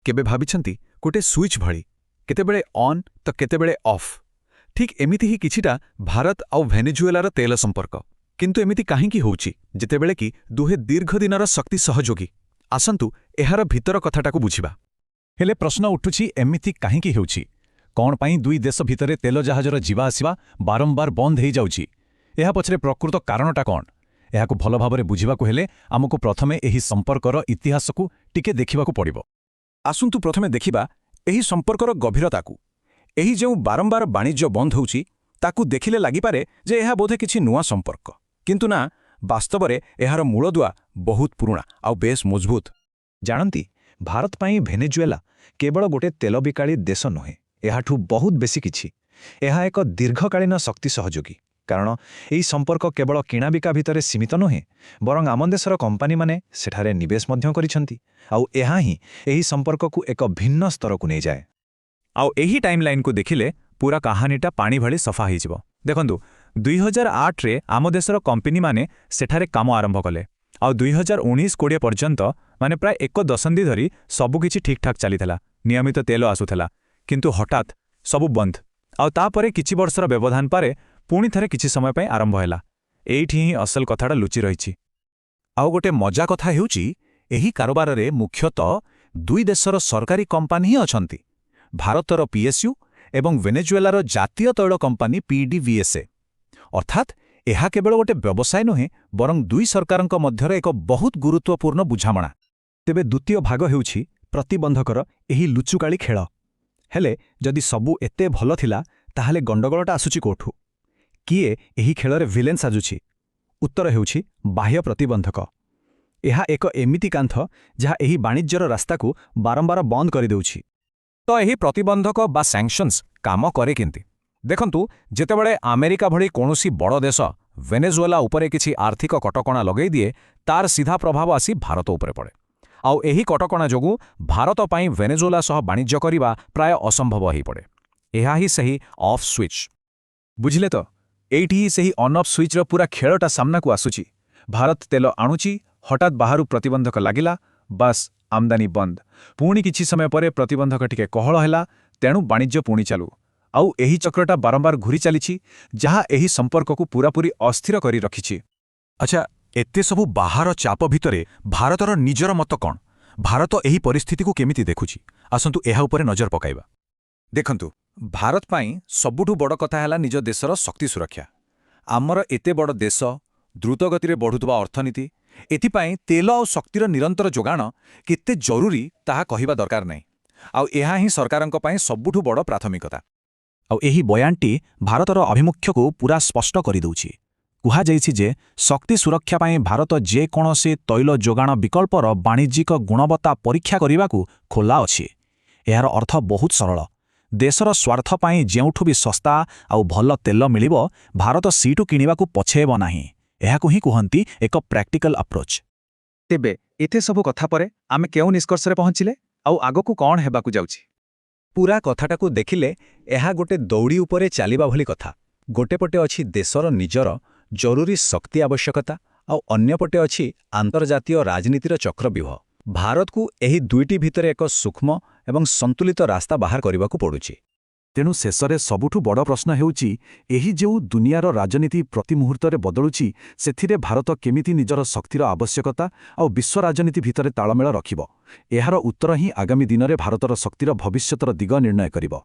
केबे भाबिछंती गोटे स्विच भली केतेबेले ऑन तो केतेबेले ऑफ। ठीक एमिति ही किछिटा भारत आउ भेनेजुएलार तेल संपर्क। किंतु एमिति काहींकी होउची जेतेबेले कि दुहे दीर्घ दिनर शक्ति सहयोगी। आसंतु एहार भीतर कथाटाकू बुझिबा। हेले प्रश्न उठुछि एमिति काहींकी हेउछि कौन पाई दुई देश भितरे तेल जहाजर जीवा आसिबा बारंबार बंद हो जाउछि। एहा पछरे प्रकृत कारणटा कौन एहाकू भल भाबरे बुझिबाकू हेले आमको प्रथमे एही संपर्कर इतिहासकू टिके देखिबाकू पड़िबो। आसंतु प्रथमे देखिबा एही संपर्कर गभीरताकू। एही जेउ बारंबार वाणिज्य बंद होउछि ताकू देखिले लागिपारे जे एहा बोधे किछि नुआ संपर्क, किंतु ना, वास्तवरे एहार मूलदुआ बहुत पुराणा आउ बेस मजबूत। जानती भारत पाई भेनेजुएला केवल गोटे तेल बिकाड़ी देश नुहे, एहाठू बहुत बेसी किछि। एहा एक दीर्घकालीन शक्ति सहयोगी। कारण एही संपर्क केवल किणाबिका भितरे सीमित नुहे, बरং आम देशर कंपानी माने सेठारे निवेश मध्य करिसंती। आउ एहा ही एही संपर्ककू एक भिन्न स्तरकू नै जाए। आउ एही टाइमलाइन को देखिले पूरा कहानीटा पानी भली सफा होइजिबो। देखंतु 2008 रे आम देशर कंपनी माने सेठारे काम आरंभ कले। आउ 2019-20 पर्यंत माने प्राय एक दशंधि धरी सबुकिछि ठीक ठाक चलीथला, नियमित तेल आसुथला। किंतु हठात सबु बंद। आउ तापरे किछि वर्षर व्यवधान पारे पुणी थरे किछि समय पय आरंभ हैला। एइठी ही असल कथाटा लुचि रहिछि। आउ गोटे मजा कथा हेउछि एही कारोबार रे मुख्यतः दुई देशर सरकारी कंपानी ही अछंती, भारतर पीएसयू एवं वेनेजुएलार जातीय तैल कंपानी पीडीवीएसए। अर्थात एहा केवल गोटे व्यवसाय नुहे, बरং दुई सरकारंक मध्यरे एक बहुत गुरुत्वपूर्ण बुझामणा। तेबे द्वितीय भाग हेउछि प्रतिबंधकर एही लुचुकाली खेल। हेले जदि सबु एते भल थिला ताहाले गंडगोलटा आसुछि कोठू? किए एही खेलरे विलेन साजुछि? उत्तर हेउछि बाह्य प्रतिबंधक। एहा एक एमिति कांथ जहा एही वाणिज्यर रास्ताकू बारंबार बंद करि देउछि। तो एही प्रतिबंधक बा सैंक्शन्स काम करे केंती? देखंतु जेतेबेले अमेरिका भली कोनोसी बड़ देश वेनेजुएला उपरे किछि आर्थिक कटकणा लगै दिए, तार सीधा प्रभाव आसी भारत उपरे पड़े। आउ एही कटकणा जोगु भारत पाई वेनेजुएला सह वाणिज्य करिबा प्राय असंभव होई पड़े। एहा ही सही ऑफ स्विच। बुझिले तो? एइठी ही सही ऑन ऑफ स्विच रो पूरा खेलटा सामना को आसुची। भारत तेल आणुची, हठात बाहरु प्रतिबंधक लागिला, बस आमदानी बंद। पुणी किछि समय परे प्रतिबंधक टिके कहळ हैला, तेणु वाणिज्य पुणी चालू। आउ एही चक्रटा बारंबार घुरी चलीछि, जहा एही संपर्ककू पूरापूरी अस्थिर करी रखिछि। अच्छा, एते सबु बाहर चाप भितरे भारतर निजर मत कौन? भारत एही परिस्थिति को केमिति देखुछि? आसंतु एहा उपरे नजर पकाइबा। देखंतु भारत पाई सबुठू बड़ कथा हैला निज देशर शक्ति सुरक्षा। आमर एते बड़ देश, द्रुत गतिरे बढ़ुतबा अर्थनीति, एथिपाई तेल आउ शक्तिर निरंतर जोगाण केते जरूरी ताहा कहिबा दरकार नै। आउ एहा ही सरकारंक पाई सबुठू बड़ प्राथमिकता। आउ एही बयानटी भारतर अभिमुख्यको पूरा स्पष्ट करि दउछि। कुहा जाइछि जे शक्ति सुरक्षा पाई भारत जे कोनोसी तैल जोगाण विकल्पर वाणिज्यिक गुणवत्ता परीक्षा करिबाकू खोला अछि। एहार अर्थ बहुत सरल। देशर स्वार्थ पाई जेउठू भी सस्ता आउ भल तेल मिलिबो, भारत सीटू किनिबाकू पछेब नाही। एहाकू ही कुहंती एक प्रैक्टिकल अप्रोच। तेबे एते सबु कथा परे आमे केउ निष्कर्षरे पहुँचिले आउ आगकू कौन हेबाकू जाउछि? पूरा कथाटाकू देखिले एहा गोटे दौड़ी उपरे चालिबा भली कथा। गोटे पटे अछि देशर निजर जरूरी शक्ति आवश्यकता, आउ अन्य पटे अछि अंतर्जातीय राजनीतिर चक्रव्यूह। भारत को एही दुईटी भितरे एक सूक्ष्म एवं संतुलित रास्ता बाहर करबाकू पड़ुछि। तेणु शेषरे सबुठू बड़ प्रश्न हेउछि एही जेउ दुनियार राजनीति प्रति मुहूर्तरे बदलुछि, सेथिरे भारत केमिति निजर शक्तिर आवश्यकता आउ विश्व राजनीति भितरे तालमेल रखिब? एहार उत्तर ही आगामी दिनरे भारतर शक्तिर भविष्यतर दिग निर्णय करिब।